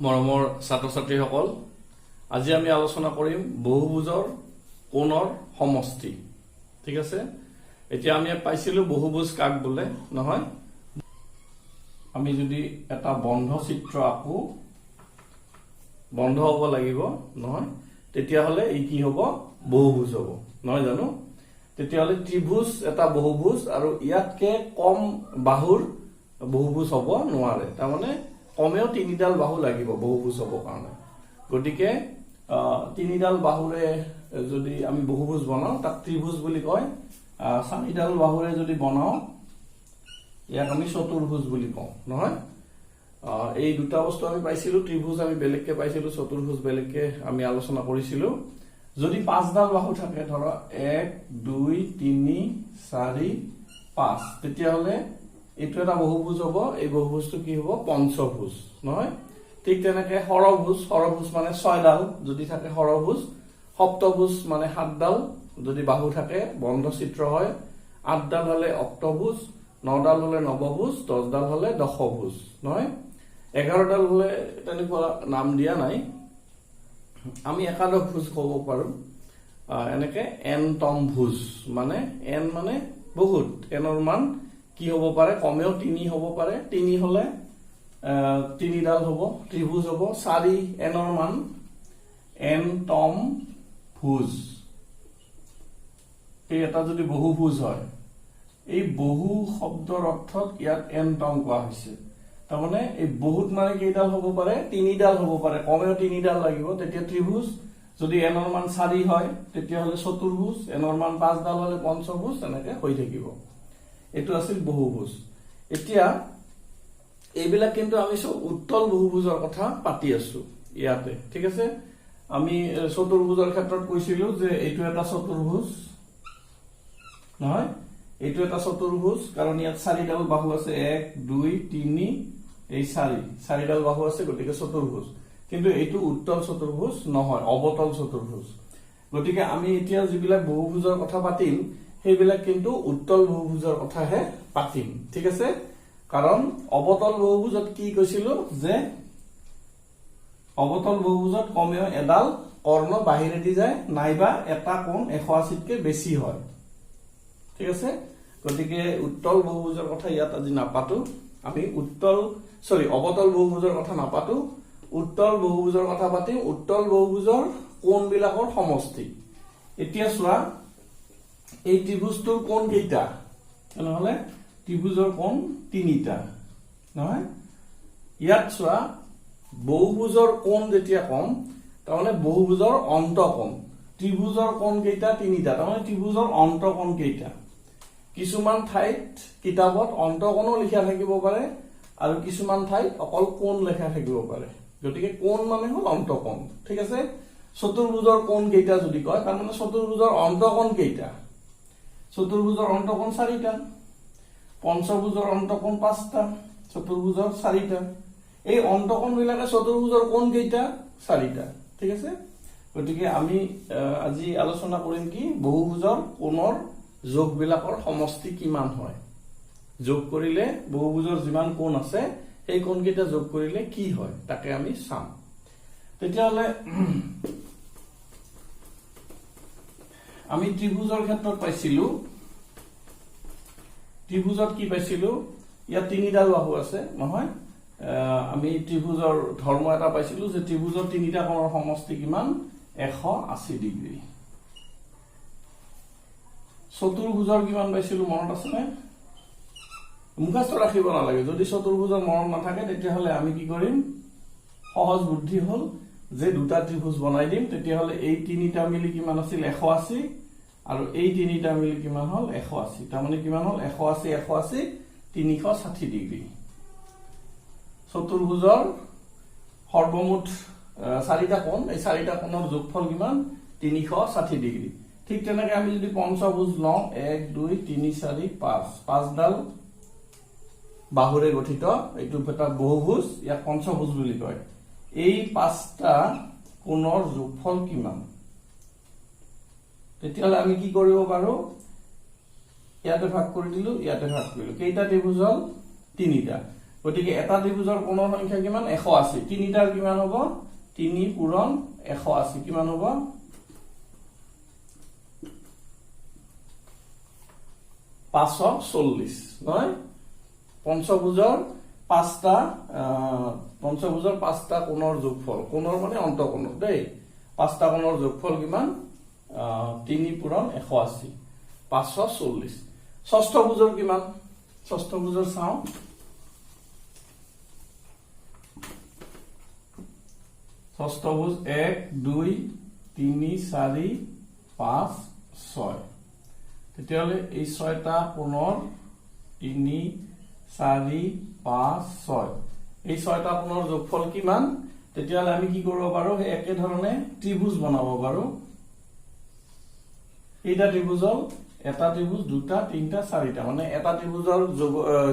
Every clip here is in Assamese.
মৰমৰ ছাত্ৰ ছাত্ৰীসকল, আজি আমি আলোচনা কৰিম বহুভুজৰ কোণৰ সমষ্টি। ঠিক আছে, এতিয়া আমি পাইছিলো বহুভুজ কাক বোলে, নহয়? আমি যদি এটা বন্ধ চিত্ৰ আঁকো, বন্ধ হ'ব লাগিব, নহয়? তেতিয়াহ'লে এই কি হ'ব? বহুভুজ হ'ব, নহয় জানো? তেতিয়াহ'লে ত্ৰিভুজ এটা বহুভুজ আৰু ইয়াতকে কম বাহুৰ বহুভুজ হ'ব নোৱাৰে। তাৰমানে কমেও তিনিডাল বাহু লাগিব বহুভুজ হ'ব কাৰণে। গতিকে তিনিডাল বাহুৰে যদি আমি বহুভুজ বনাও তাক ত্ৰিভুজ বুলি কয়। চাৰিডাল বাহুৰে যদি বনাও ইয়াক আমি চতুৰ্ভুজ বুলি কওঁ, নহয়? এই দুটা বস্তু আমি পাইছিলো, ত্ৰিভুজ আমি বেলেগকে পাইছিলো, চতুৰ্ভুজ বেলেগকে আমি আলোচনা কৰিছিলো। যদি পাঁচডাল বাহু থাকে, ধৰা 1 2 3 4 5, তেতিয়াহ'লে এইটো এটা বহুভুজ হ'ব। এই বহুভুজটো কি হ'ব? পঞ্চভুজ, নহয়? ঠিক তেনেকে ষড়ভুজ, ষড়ভুজ মানে 6ডাল যদি থাকে ষড়ভুজ। সপ্তভুজ মানে 7ডাল যদি বাহু থাকে, বন্ধ চিত্ৰ হয়। 8ডাল হলে অক্টভুজ, 9ডাল হলে নৱভুজ, 10ডাল হলে দশভুজ, নহয়? 11ডাল হলে তেনেকুৱা নাম দিয়া নাই, আমি একাদশ ভুজ ক'ব পাৰো। এনেকে এনতম ভুজ, মানে এন মানে বহুত, এনৰ মান কি হ'ব পাৰে? কমেও 3 হ'ব পাৰে। 3 হলে 3ডাল হ'ব, ত্ৰিভুজ হ'ব। 4 এনৰ মান এনতম ভুজ, এই এটা যদি বহুভুজ হয়, এই বহু শব্দৰ অৰ্থত ইয়াত এনতম কোৱা হৈছে। তাৰমানে এই বহুত মানে কেইডাল হ'ব পাৰে? 3ডাল হ'ব পাৰে, কমেও 3ডাল লাগিব, তেতিয়া ত্ৰিভুজ। যদি এনৰ মান 4 হয় তেতিয়াহ'লে চতুৰ্ভুজ, এনৰ মান 5ডাল হলে পঞ্চভুজ, এনেকে হৈ থাকিব। এইটো আছিল বহুভুজ। এতিয়া এইবিলাক কিন্তু আমি সব উত্তল বহুভুজৰ কথা পাতি আছো ইয়াতে, ঠিক আছে? আমি চতুৰ্ভুজৰ ক্ষেত্ৰত কৈছিলো যে এইটো এটা চতুৰ্ভুজ, নহয়? এইটো এটা চতুৰ্ভুজ কাৰণ ইয়াত 4ডাল বাহু আছে, 1 2 3 এই 4ডাল বাহু আছে, গতিকে চতুৰ্ভুজ। কিন্তু এইটো উত্তল চতুৰ্ভুজ নহয়, অৱতল চতুৰ্ভুজ। গতিকে আমি এতিয়া যিবিলাক বহুভুজৰ কথা পাতিম সেইবিলাক কিন্তু উত্তল বহুভুজৰ কথাহে পাতিম, ঠিক আছে? কাৰণ অৱতল বহুভুজত কি কৈছিলো যে অৱতল বহুভুজত কমেও এডাল কৰ্ণ বাহিৰেদি যায়, নাইবা এটা কোণ 180তকে বেছি হয়, ঠিক আছে? গতিকে উত্তল বহুভুজৰ কথা ইয়াত আজি নাপাতো, আমি অৱতল বহুভুজৰ কথা নাপাতো, উত্তল বহুভুজৰ কথা পাতিম। উত্তল বহুভুজৰ কোণবিলাকৰ সমষ্টি। এতিয়া চোৱা, এই ত্ৰিভুজটোৰ কোণ কেইটা? তেনেহলে ত্ৰিভুজৰ কোণ 3টা, নহয়? ইয়াত চোৱা, বহুভুজৰ কোণ যেতিয়া কম, তাৰমানে বহুভুজৰ অন্তঃকোণ। ত্ৰিভুজৰ কোণ কেইটা? 3টা, তাৰমানে ত্ৰিভুজৰ অন্তঃকোণ কেইটা? কিছুমান ঠাইত কিতাপত অন্তঃকোণো লিখা থাকিব পাৰে আৰু কিছুমান ঠাইত অকল কোণ লেখা থাকিব পাৰে। গতিকে কোণ মানে হল অন্তঃকোণ, ঠিক আছে? চতুৰ্ভুজৰ কোণ কেইটা যদি কয়, তাৰমানে চতুৰ্ভুজৰ অন্তঃকোণ কেইটা? চতুৰ্ভুজৰ অন্তঃকোণ 4টা, পঞ্চভুজৰ অন্তঃকোণ 5টা, চতুৰ্ভুজৰ 4টা। এই অন্তঃকোণ বিলাকে চতুৰ্ভুজৰ কোণ কেইটা? 4টা, ঠিক আছে? গতিকে আমি আজি আলোচনা কৰিম কি? বহুভুজৰ কোণৰ যোগবিলাকৰ সমষ্টি কিমান হয়। যোগ কৰিলে বহুভুজৰ যিমান কোণ আছে সেই কোণ কেইটা যোগ কৰিলে কি হয় তাকে আমি চাম। তেতিয়াহ'লে আমি ত্ৰিভুজৰ ক্ষেত্ৰত পাইছিলো, ত্ৰিভুজত কি পাইছিলো? ইয়াত 3ডাল বাহু আছে, নহয়? আমি ত্ৰিভুজৰ ধৰ্ম এটা পাইছিলো যে ত্ৰিভুজৰ 3টা কোণৰ সমষ্টি কিমান? 180 ডিগ্ৰী। চতুৰ্ভুজৰ কিমান পাইছিলো মনত আছেনে? মুখস্থ ৰাখিব নালাগে। যদি চতুৰ্ভুজৰ মনত নাথাকে তেতিয়াহ'লে আমি কি কৰিম? সহজ বুদ্ধি হল যে দুটা ত্ৰিভুজ বনাই দিম। তেতিয়াহ'লে এই 3টা মিলি কিমান আছিল? 180, আৰু এই 3টা মিলি কিমান হল? 180। তাৰমানে কিমান হল? 180 180 360 ডিগ্ৰী। চতুৰ্ভুজৰ সৰ্বমুঠ 4টা কোণ, এই 4টা কোণৰ যোগফল কিমান? 360 ডিগ্ৰী। ঠিক তেনেকে আমি যদি পঞ্চভুজ লওঁ, 1 2 3 4 5, 5ডাল বাহুৰে গঠিত এইটো এটা বহুভুজ, ইয়াক পঞ্চভুজ বুলি কয়। এই 5টা কোণৰ যোগফল কিমান? তেতিয়াহ'লে আমি কি কৰিব পাৰো? ইয়াতে ভাগ কৰি দিলো, ইয়াতে ভাগ কৰিলো। কেইটা ত্ৰিভুজ হল? 3টা। গতিকে এটা ত্ৰিভুজৰ কোণৰ সংখ্যা কিমান 180 তিনিটাৰ কিমান হ'ব 3 পূৰণ 180 কিমান হ'ব 540 নহয় পঞ্চভুজৰ পাঁচটা কোণৰ যোগফল কোণৰ মানে অন্তঃকোণৰ দেই পাঁচটা কোণৰ যোগফল কিমান 3 পূৰণ 180 540 ষষ্ঠভুজৰ কিমান ষষ্ঠভুজৰ চাওঁ ষষ্ঠভুজ 1 2 3 4 5 6 তেতিয়াহলে এই 6টা কোণৰ 3 4 5 6 এই 6টা কোণৰ যোগফল কিমান তেতিয়াহলে আমি কি কৰিব পাৰো এই একে ধৰণে ত্ৰিভুজ বনাব পাৰো এইটা ত্ৰিভুজৰ এটা ত্ৰিভুজ দুটা তিনটা চাৰিটা মানে এটা ত্ৰিভুজৰ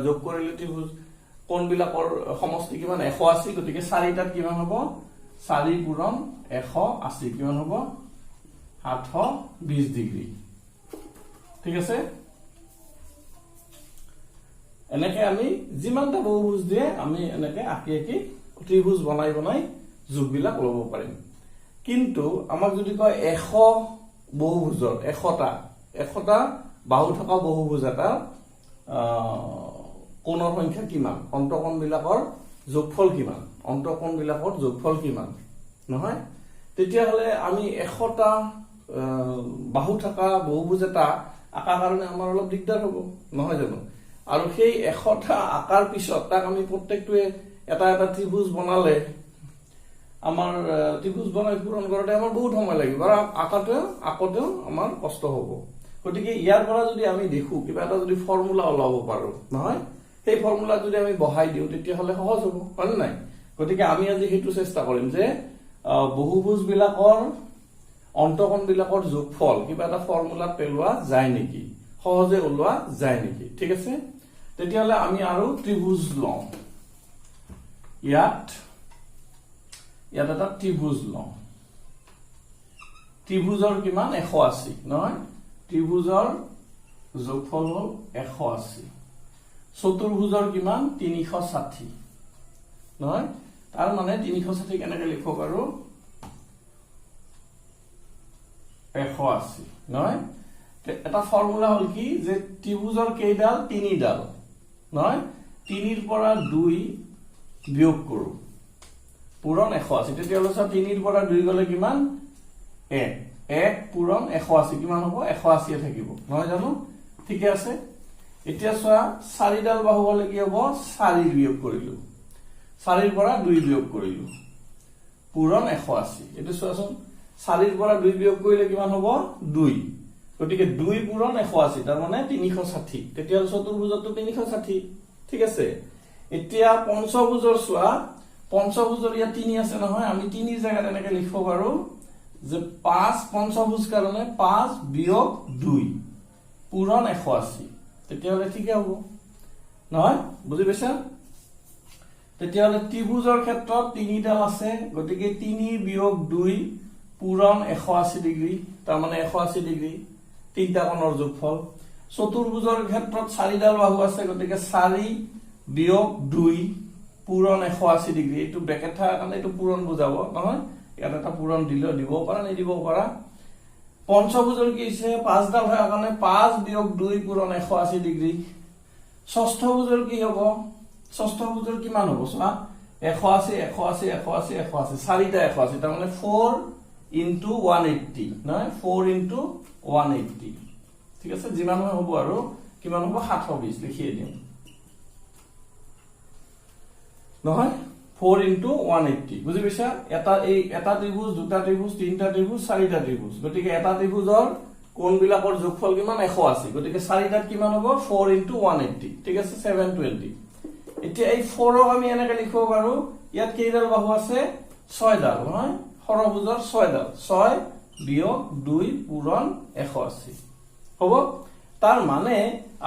যোগ কৰিলে ত্ৰিভুজ কোণবিলাকৰ সমষ্টি কিমান 180 গতিকে চাৰিটাত কিমান হ'ব 4 পূৰণ 180 কিমান হ'ব 720 ডিগ্ৰী ঠিক আছে এনেকে আমি যিমানটা বহুভুজ দিয়ে আমি এনেকে আঁকি আঁকি ত্ৰিভুজ বনাই বনাই যোগবিলাক ল'ব পাৰিম কিন্তু আমাক যদি কয় 100 বহুভুজৰ 100টা বাহু থকা বহুভুজ এটা কোণৰ সংখ্যা কিমান অন্তঃকোণবিলাকৰ যোগফল কিমান অন্তঃকোণবিলাকৰ যোগফল কিমান নহয় তেতিয়াহলে আমি 100টা বাহু থকা বহুভুজ এটা আঁকাৰ কাৰণে আমাৰ অলপ দিগদাৰ হ'ব নহয় জানো আৰু সেই 100টা আঁকাৰ পিছত তাক আমি প্ৰত্যেকটোৱে এটা এটা ত্ৰিভুজ বনালে আমাৰ ত্ৰিভুজ বনাই পূৰণ কৰোঁতে আমাৰ বহুত সময় লাগিব আৰু আঁকোতেও আমাৰ কষ্ট হ'ব গতিকে ইয়াৰ পৰা যদি আমি দেখো কিবা এটা যদি ফৰ্মুলা ওলাব পাৰো নহয় সেই ফৰ্মুলা যদি আমি বহাই দিও তেতিয়াহলে সহজ হ'ব হয় নাই গতিকে আমি আজি হেতু চেষ্টা কৰিম যে বহুভুজ বিলাকৰ অন্তঃকোণ বিলাকৰ যোগফল কিবা এটা ফৰ্মুলাত পেলোৱা যায় নেকি সহজে ওলোৱা যায় নেকি ঠিক আছে তেতিয়াহলে আমি আৰু ত্ৰিভুজ লম ইয়াত এটা ত্ৰিভুজ লম ত্ৰিভুজৰ কিমান 180 নহয় ত্ৰিভুজৰ যোগফল হল 180 চতুৰ্ভুজৰ কিমান 360 নহয় তাৰ মানে 360 কেনেকৈ লিখিব পাৰো 180 নহয় এটা ফৰ্মুলা হল কি যে ত্ৰিভুজৰ কেইডাল 3ডাল নহয় 3ৰ পৰা 2 বিয়োগ কৰো পূৰণ 180 তেতিয়াহলে 3ৰ পৰা 2 গলে কিমান 1 পূৰণ 180 কিমান হ'ব 180 থাকিব নহয় জানো ঠিকে আছে এতিয়া চোৱা 4ডাল বাহু হলে কি হ'ব 4 বিয়োগ কৰিলো 4ৰ পৰা 2 বিয়োগ কৰিলো পূৰণ 180 এটো চোৱাচোন 4ৰ পৰা 2 বিয়োগ কৰিলে কিমান হ'ব 2 গতিকে 2 পূৰণ 180 তাৰ মানে 360 তেতিয়াহলে চতুৰ্ভুজটো 360 ঠিক আছে এতিয়া পঞ্চভুজৰ চোৱা পঞ্চভুজৰ ইয়াত 3 আছে নহয় আমি 3ৰ জায়গাত এনেকে লিখিব পাৰো যে 5 পঞ্চভুজ কাৰণে 5 বিয়োগ 2 পূৰণ 180 তেতিয়াহলে ঠিকে হ'ব নহয় বুজি পাইছা তেতিয়াহলে ত্ৰিভুজৰ ক্ষেত্ৰত 3ডাল আছে গতিকে 3 বিয়োগ 2 পূৰণ 180 ডিগ্ৰী তাৰ মানে 180 ডিগ্ৰী তিনটা কোণৰ যোগফল চতুৰ্ভুজৰ ক্ষেত্ৰত 4ডাল বাহু আছে গতিকে 4 বিয়োগ 2 পূৰণ 180 ডিগ্ৰী এটো ব্ৰেকেট থাকা কাৰণে এটো পূৰণ বুজাব নহয় ইয়াত এটা পূৰণ দিলেও দিব পাৰা নিদিব পাৰা পঞ্চভুজৰ কি আছে 5ডাল থাকা কাৰণে 5 বিয়োগ 2 পূৰণ 180 ডিগ্ৰী ষষ্ঠভুজৰ কি হ'ব ষষ্ঠভুজৰ কিমান হ'ব চোৱা 180 180 180 180 চাৰিটা 180 তাৰ মানে 4 into 180 নহয় 4 into 180 ঠিক আছে যিমান হ'ব আৰু কিমান হ'ব 720 লিখিয়ে দিম নহয় 4 into 180 বুজি পাইছা এটা ত্ৰিভুজ দুটা ত্ৰিভুজ তিনটা ত্ৰিভুজ চাৰিটা ত্ৰিভুজ গতিকে এটা ত্ৰিভুজৰ কোণবিলাকৰ যোগফল কিমান 180 গতিকে চাৰিটাত কিমান হ'ব 4 into 180 ঠিক আছে 720 এতিয়া এই 4ক আমি এনেকৈ লিখিব পাৰো ইয়াত কেইডাল বাহু আছে 6ডাল নহয় ষড়ভুজৰ 6ডাল 6 বিয়োগ 2 পূৰণ 180 হ'ব তাৰ মানে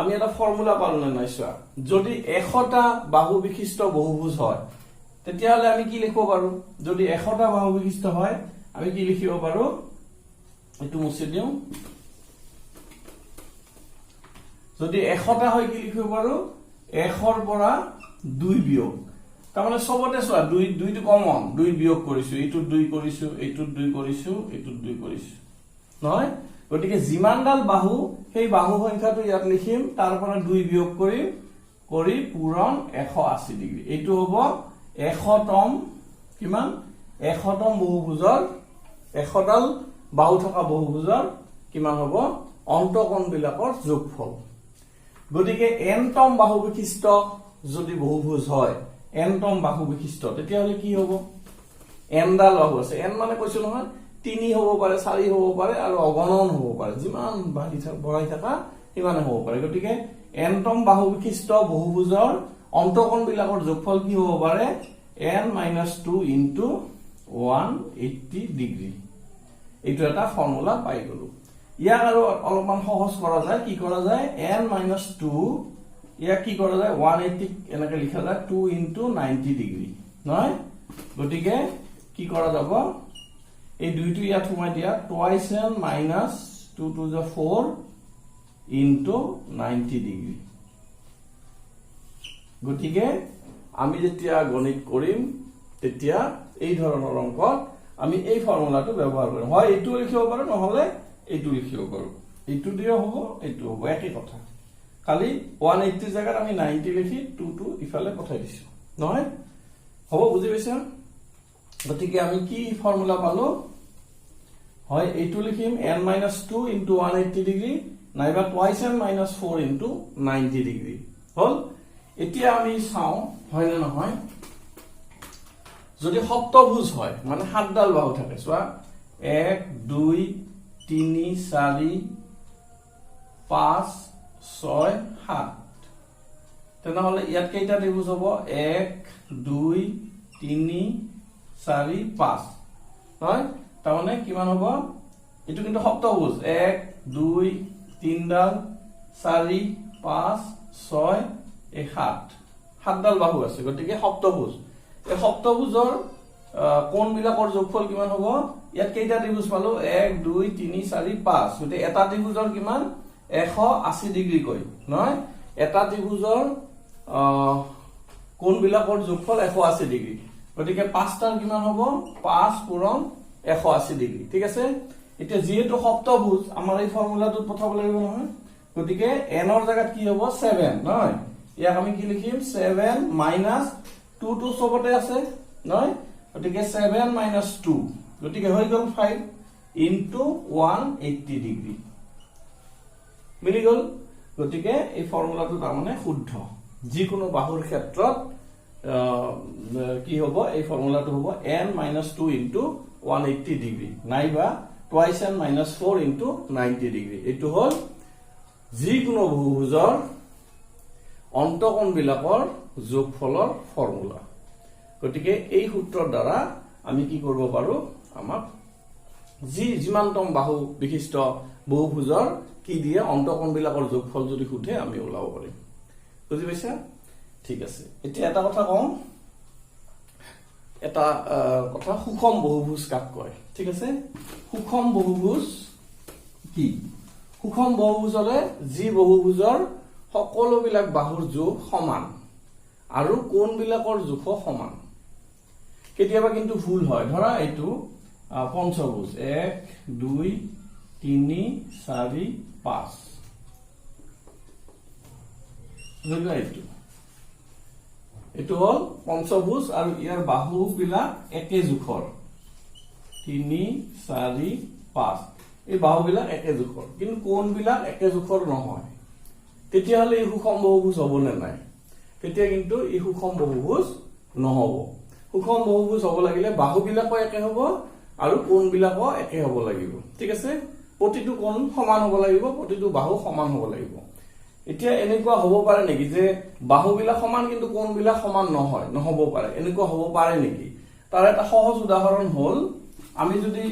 আমি এটা ফৰ্মুলা পালো নাই চোৱা যদি 100টা বাহু বিশিষ্ট বহুভুজ হয় তেতিয়াহলে আমি কি লিখিব পাৰো যদি 100টা বাহু বিশিষ্ট হয় আমি কি লিখিব পাৰো এটো মুছি দিও যদি 100টা হয় কি লিখিব পাৰো 100ৰ পৰা 2 বিয়োগ তাৰমানে সবতে চোৱা 2 টো কমন 2 বিয়োগ কৰিছো এইটো 2 কৰিছো এইটো 2 কৰিছো এইটো 2 কৰিছো নহয় গতিকে যিমানডাল বাহু সেই বাহু সংখ্যাটো ইয়াত লিখিম তাৰ পৰা 2 বিয়োগ কৰিম কৰি পূৰণ 180 ডিগ্ৰী এইটো হ'ব 100তম কিমান 100তম বহুভুজৰ 100ডাল বাহু থকা বহুভুজৰ কিমান হ'ব অন্তঃকোণ বিলাকৰ যোগফল গতিকে nতম বাহু বিশিষ্ট যদি বহুভুজ হয় nতম বাহু বিশিষ্ট তেতিয়া হলে কি হ'ব n ডাল বাহু আছে n মানে কৈছো নহয় 3 হ'ব পাৰে 4 হ'ব পাৰে আৰু অগণন হ'ব পাৰে যিমান বঢ়াই থকা ইমানে হ'ব পাৰে গতিকে nতম বাহু বিশিষ্ট বহুভুজৰ অন্তঃকোণ বিলাকৰ যোগফল কি হ'ব পাৰে n - 2 * 180 ডিগ্ৰী এইটো এটা ফৰ্মুলা পাই গলো ইয়াক আৰু অলপমান সহজ কৰা যায় কি কৰা যায় n - 2 ইয়াক কি কৰা যায় 180 এনেকৈ লিখা যায় 2 * 90 ডিগ্ৰী নহয় গতিকে কি কৰা যাব এই দুইটো ইয়াত সোমাই দিয়া twice n - 2 to the 4 * 90 degree গতিকে আমি যেতিয়া গণিত কৰিম তেতিয়া এই ধৰণৰ অংকত আমি এই ফৰ্মুলাটো ব্যৱহাৰ কৰিম হয় এইটো লিখিব পাৰো নহলে এইটো লিখিব পাৰো এইটো দিও হ'ব এইটো হ'ব একে কথা খালি 180 জায়গাত আমি 90 লিখি 2 টো ইফালে পঠাই দিছো নহয় হ'ব বুজি পাইছা গতিকে আমি কি ফৰ্মুলা পালো হয় এইটো লিখিম n - 2 * 180 ডিগ্ৰী নাইবা twice n - 4 * 90 ডিগ্ৰী হল এতিয়া আমি চাও হয় না নহয় যদি সপ্তভুজ হয় মানে 7ডাল বাহু থাকে চোৱা 1 2 3 4 5 6 7 তেনেহলে ইয়াত কেইটা ত্ৰিভুজ হ'ব 1 2 3 4 5 হয় তাৰমানে কিমান হ'ব এটো কিন্তু সপ্তভুজ 1 2 3 ডাল 4 5 6 7 7ডাল বাহু আছে গতিকে সপ্তভুজ এই সপ্তভুজৰ কোণ বিলাকৰ যোগফল কিমান হ'ব ইয়াত কেইটা ত্ৰিভুজ পালো 1 2 3 4 5 গতে এটা ত্ৰিভুজৰ কিমান 180 ডিগ্ৰী কই নহয় এটা ত্ৰিভুজৰ কোণ বিলাকৰ যোগফল 180 ডিগ্ৰী গতিকে পাঁচটাৰ কিমান হ'ব 5 পূৰণ 180 ডিগ্ৰী ঠিক আছে এতিয়া যেহেতু সপ্তভুজ আমাৰ এই ফৰ্মুলাটো পঠাব লাগিব নহয় গতিকে n ৰ জায়গাত কি হ'ব 7 নহয় ইয়াক আমি কি লিখিম 7 - 2 টো সবতে আছে নহয় গতিকে 7 - 2 গতিকে হৈ গল 5 * 180 ডিগ্ৰী মিলি গল গতিকে এই ফৰ্মুলাটো তাৰমানে শুদ্ধ যিকোনো বাহুৰ ক্ষেত্ৰত কি হ'ব এই ফৰ্মুলাটো হ'ব n - 2 * 180 ডিগ্ৰী নাইবা twice n - 4 * 90 ডিগ্ৰী এইটো হল যিকোনো বহুভুজৰ অন্তঃকোণ বিলাকৰ যোগফলৰ ফৰ্মুলা গতিকে এই সূত্ৰৰ দ্বাৰা আমি কি কৰিব পাৰো আমাক যিমানতম বাহু বিশিষ্ট বহুভুজৰ কি দিয়ে অন্তঃকোণ বিলাকৰ যোগফল যদি খুঁঠে আমি ওলাব পাৰিম বুজি পাইছা ঠিক আছে এতিয়া এটা কথা কম এটা কথা সুষম বহুভুজ কাক কয় ঠিক আছে সুষম বহুভুজ কি সুষম বহুভুজলে যি বহুভুজৰ সকলো বিলাক বাহুৰ যোগ সমান আৰু কোণ বিলাকৰ যোগ সমান কেতিয়াবা কিন্তু ভুল হয় ধৰা এইটো পঞ্চভুজ 1 2 3 4 5 এইটো হল পঞ্চভুজ আৰু ইয়াৰ বাহু বিলাক একে জোখৰ 3 4 5 এই বাহু বিলাক একে জোখৰ কিন্তু কোণ বিলাক একে জোখৰ নহয় তেতিয়া হলে এই সুষম বহুভুজ হ'ব নে নাই তেতিয়া কিন্তু এই সুষম বহুভুজ নহব সুষম বহুভুজ হ'ব লাগিলে বাহু বিলাকো একে হ'ব আৰু কোণ বিলাকো একে হ'ব লাগিব ঠিক আছে প্ৰতিটো কোণ সমান হ'ব লাগিব প্ৰতিটো বাহু সমান হ'ব লাগিব এতিয়া এনেকুৱা হ'ব পাৰে নেকি যে বাহু বিলাক সমান কিন্তু কোণ বিলাক সমান নহয় নহব পাৰে এনেকুৱা হ'ব পাৰে নেকি তাৰ এটা সহজ উদাহৰণ হল আমি যদি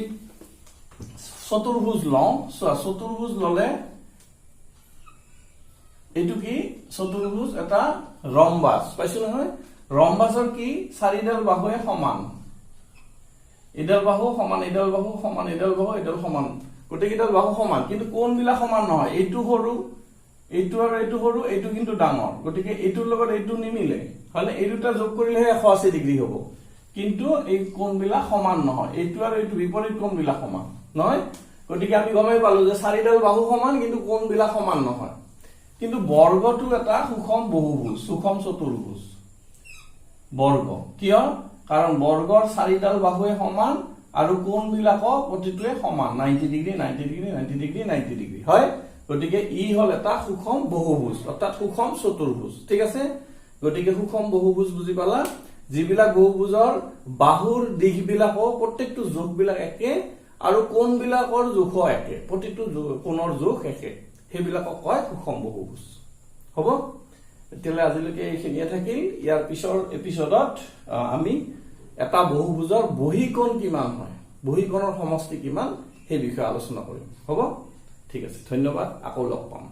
চতুৰ্ভুজ লওঁ চতুৰ্ভুজ ললে এইটো কি চতুৰ্ভুজ এটা ৰম্বাস পাইছো নহয় ৰম্বাসৰ কি চাৰিডাল বাহুৱে সমান এডাল বাহু সমান এডাল বাহু সমান এডাল বাহু এডাল সমান গোটেইকেইডাল বাহু সমান কিন্তু কোণ বিলাক সমান নহয় এইটো সৰু এইটো আৰু এইটো সৰু, এইটো কিন্তু ডাঙৰ, গতিকে এইটোৰ লগত এইটো নিমিলে, হলে এই দুটা যোগ কৰিলেহে 180 ডিগ্ৰী হ'ব, কিন্তু এই কোণবিলাক সমান নহয়, এইটো আৰু এইটো বিপৰীত কোণবিলাক সমান নহয়, গতিকে আমি গমেই পালো যে চাৰিডাল বাহু সমান কিন্তু কোণবিলাক সমান নহয়। কিন্তু বৰ্গটো এটা সুষম বহুভুজ, সুষম চতুৰ্ভুজ বৰ্গ, কিয়? কাৰণ বৰ্গৰ চাৰিডাল বাহুৱে সমান আৰু কোণবিলাকো প্ৰতিটোৱে সমান, 90 ডিগ্ৰী 90 ডিগ্ৰী 90 ডিগ্ৰী 90 ডিগ্ৰী হয়, গতিকে ই হল এটা সুষম বহুভুজ অৰ্থাৎ সুষম চতুৰ্ভুজ। ঠিক আছে, গতিকে সুষম বহুভুজ বুজি পালা, যিবিলাক বহুভুজৰ বাহুৰ দিশবিলাকো প্ৰত্যেকটো জোখবিলাক একে আৰু কোণবিলাকৰ জোখো একে, প্ৰতিটো কোণৰ জোখ একে, সেইবিলাকক কয় সুষম বহুভুজ। হ'ব, তেতিয়াহ'লে আজিলৈকে এইখিনিয়ে থাকিল। ইয়াৰ পিছৰ এপিছডত আমি এটা বহুভুজৰ বহীকোণ কিমান হয়, বহীকোণৰ সমষ্টি কিমান, সেই বিষয়ে আলোচনা কৰিম। হ'ব, ঠিক আছে, ধন্যবাদ, আকৌ লগ পাম।